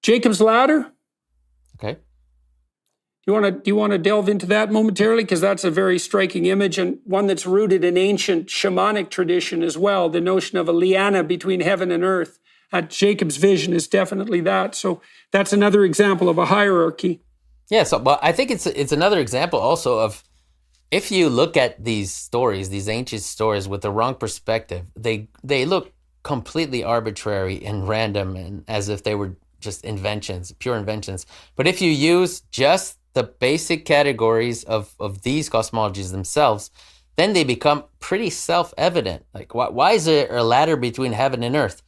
Jacob's ladder? Okay. Do you want to delve into that momentarily? Because that's a very striking image and one that's rooted in ancient shamanic tradition as well. The notion of a liana between heaven and earth. Jacob's vision is definitely that. So that's another example of a hierarchy. Yeah, but I think it's another example also of, if you look at these stories, these ancient stories with the wrong perspective, they look completely arbitrary and random and as if they were just inventions, pure inventions. But if you use just the basic categories of these cosmologies themselves, then they become pretty self-evident. Like, why is there a ladder between heaven and earth?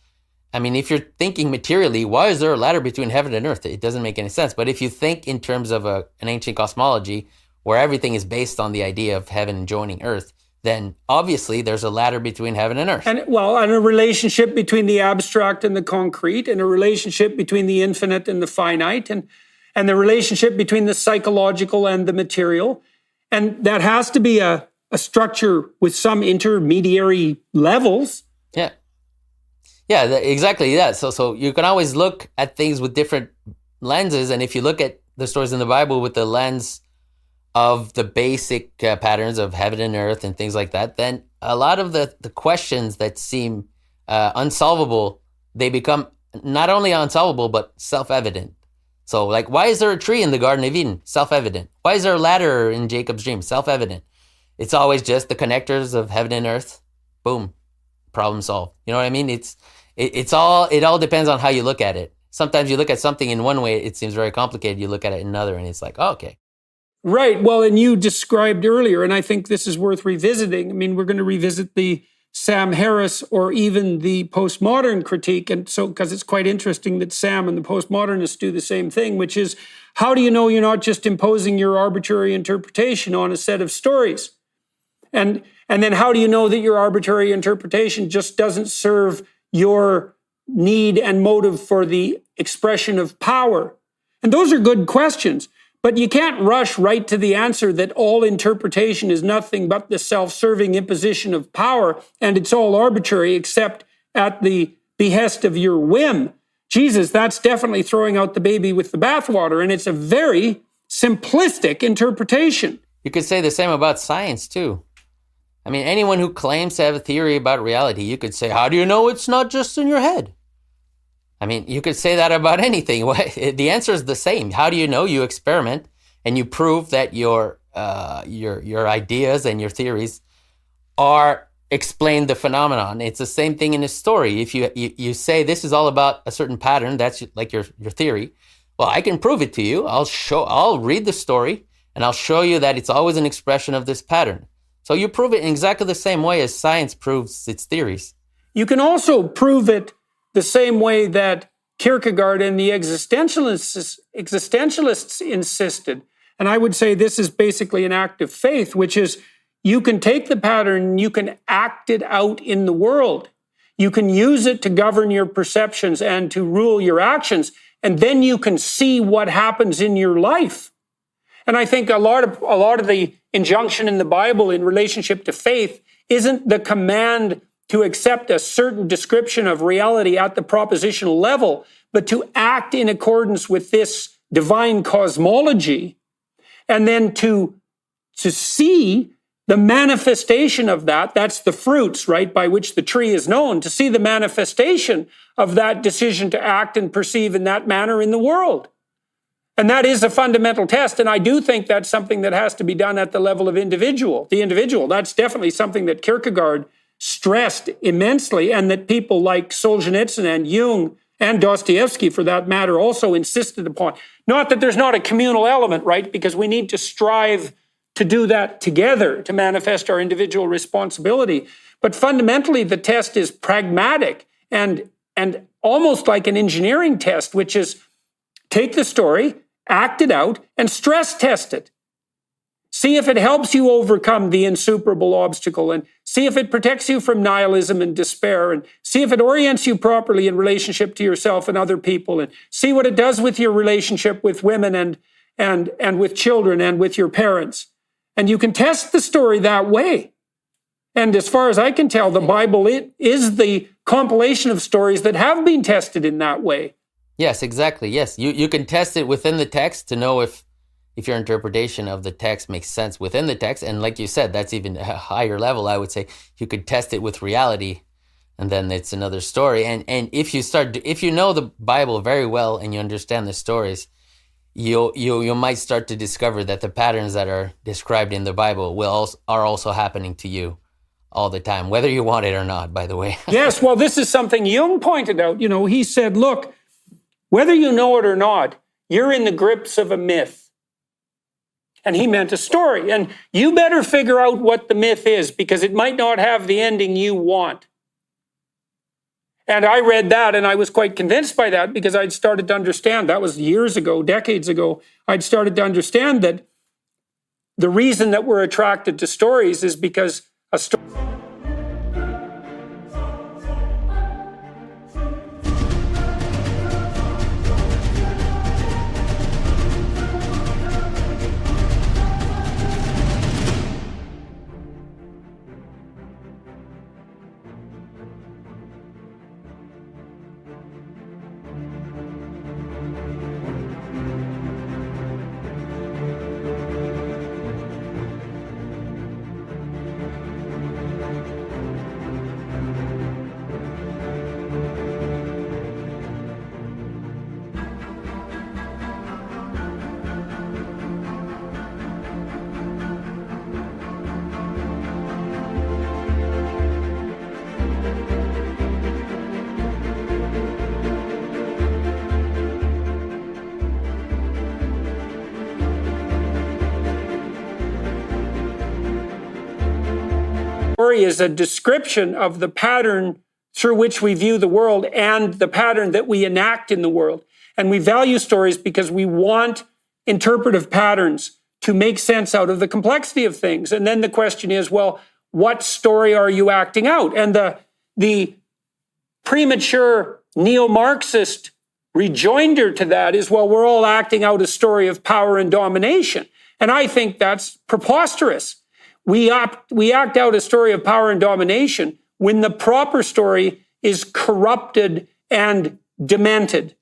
I mean, if you're thinking materially, why is there a ladder between heaven and earth? It doesn't make any sense. But if you think in terms of an ancient cosmology where everything is based on the idea of heaven joining earth, then obviously there's a ladder between heaven and earth. And a relationship between the abstract and the concrete, and a relationship between the infinite and the finite, and the relationship between the psychological and the material. And that has to be a structure with some intermediary levels. Yeah. Yeah, exactly that. So you can always look at things with different lenses. And if you look at the stories in the Bible with the lens of the basic patterns of heaven and earth and things like that, then a lot of the questions that seem unsolvable, they become not only unsolvable, but self-evident. So like, why is there a tree in the Garden of Eden? Self-evident. Why is there a ladder in Jacob's dream? Self-evident. It's always just the connectors of heaven and earth. Boom. Problem solved. You know what I mean? It all depends on how you look at it. Sometimes you look at something in one way, it seems very complicated. You look at it in another and it's like, oh, okay. Right. Well, and you described earlier, and I think this is worth revisiting. I mean, we're going to revisit the Sam Harris or even the postmodern critique. And so, because it's quite interesting that Sam and the postmodernists do the same thing, which is, how do you know you're not just imposing your arbitrary interpretation on a set of stories? And then how do you know that your arbitrary interpretation just doesn't serve your need and motive for the expression of power? And those are good questions. But you can't rush right to the answer that all interpretation is nothing but the self-serving imposition of power, and it's all arbitrary except at the behest of your whim. Jesus, that's definitely throwing out the baby with the bathwater, and it's a very simplistic interpretation. You could say the same about science, too. I mean, anyone who claims to have a theory about reality, you could say, how do you know it's not just in your head? I mean, you could say that about anything. The answer is the same. How do you know? You experiment and you prove that your ideas and your theories are explain the phenomenon. It's the same thing in a story. If you say this is all about a certain pattern, that's like your theory. Well, I can prove it to you. I'll read the story and I'll show you that it's always an expression of this pattern. So you prove it in exactly the same way as science proves its theories. You can also prove it the same way that Kierkegaard and the existentialists insisted. And I would say this is basically an act of faith, which is you can take the pattern and you can act it out in the world. You can use it to govern your perceptions and to rule your actions, and then you can see what happens in your life. And I think a lot of the injunction in the Bible in relationship to faith isn't the command to accept a certain description of reality at the propositional level, but to act in accordance with this divine cosmology, and then to see the manifestation of that. That's the fruits, right, by which the tree is known, to see the manifestation of that decision to act and perceive in that manner in the world. And that is a fundamental test, and I do think that's something that has to be done at the level of the individual. That's definitely something that Kierkegaard stressed immensely, and that people like Solzhenitsyn and Jung and Dostoevsky, for that matter, also insisted upon. Not that there's not a communal element, right? Because we need to strive to do that together, to manifest our individual responsibility. But fundamentally, the test is pragmatic and almost like an engineering test, which is take the story, act it out, and stress test it. See if it helps you overcome the insuperable obstacle, and see if it protects you from nihilism and despair, and see if it orients you properly in relationship to yourself and other people, and see what it does with your relationship with women and with children and with your parents. And you can test the story that way. And as far as I can tell, the Bible is the compilation of stories that have been tested in that way. Yes, exactly. Yes, you can test it within the text to know if your interpretation of the text makes sense within the text. And like you said, that's even a higher level. I would say you could test it with reality, and then it's another story. And if you know the Bible very well and you understand the stories, you might start to discover that the patterns that are described in the Bible are also happening to you all the time, whether you want it or not, by the way. Yes, well, this is something Jung pointed out. He said, look, whether you know it or not, you're in the grips of a myth. And he meant a story. And you better figure out what the myth is, because it might not have the ending you want. And I read that and I was quite convinced by that, because I'd started to understand, that was years ago, decades ago, I'd started to understand that the reason that we're attracted to stories is because a story... Story is a description of the pattern through which we view the world and the pattern that we enact in the world. And we value stories because we want interpretive patterns to make sense out of the complexity of things. And then the question is, well, what story are you acting out? And the premature neo-Marxist rejoinder to that is, well, we're all acting out a story of power and domination. And I think that's preposterous. We act out a story of power and domination when the proper story is corrupted and demented.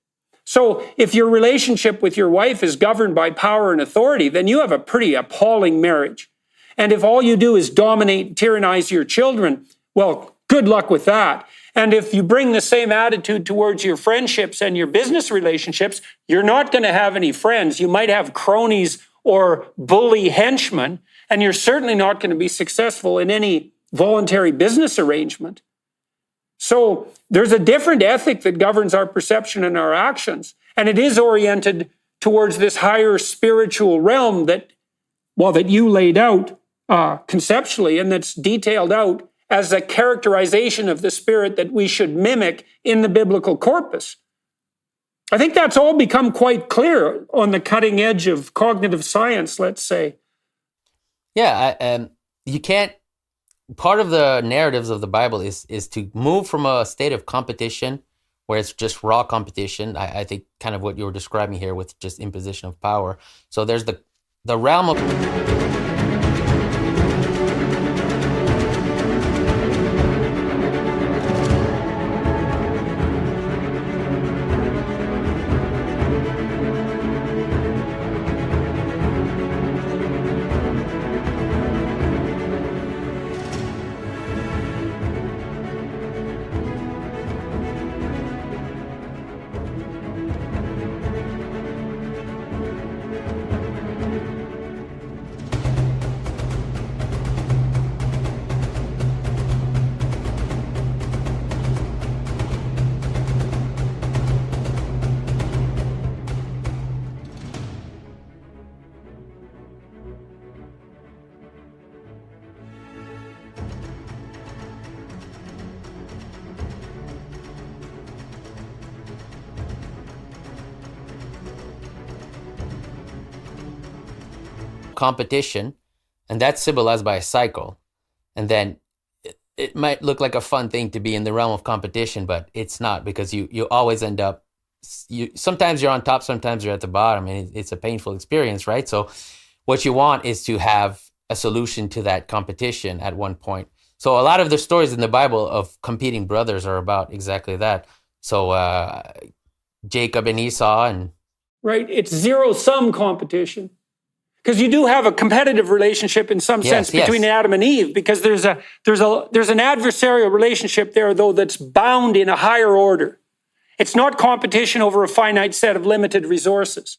So if your relationship with your wife is governed by power and authority, then you have a pretty appalling marriage. And if all you do is dominate and tyrannize your children, well, good luck with that. And if you bring the same attitude towards your friendships and your business relationships, you're not going to have any friends. You might have cronies or bully henchmen, and you're certainly not going to be successful in any voluntary business arrangement. So there's a different ethic that governs our perception and our actions, and it is oriented towards this higher spiritual realm that you laid out conceptually, and that's detailed out as a characterization of the spirit that we should mimic in the biblical corpus. I think that's all become quite clear on the cutting edge of cognitive science, let's say. Yeah, you can't. Part of the narratives of the Bible is to move from a state of competition where it's just raw competition. I think kind of what you were describing here with just imposition of power. So there's the realm of competition, and that's symbolized by a cycle. And then it might look like a fun thing to be in the realm of competition, but it's not, because you always end up, sometimes you're on top, sometimes you're at the bottom, and it's a painful experience, right? So what you want is to have a solution to that competition at one point. So a lot of the stories in the Bible of competing brothers are about exactly that. So Jacob and Esau, and right? It's zero-sum competition. Because you do have a competitive relationship in some sense between Adam and Eve, because there's an adversarial relationship there, though, that's bound in a higher order. It's not competition over a finite set of limited resources.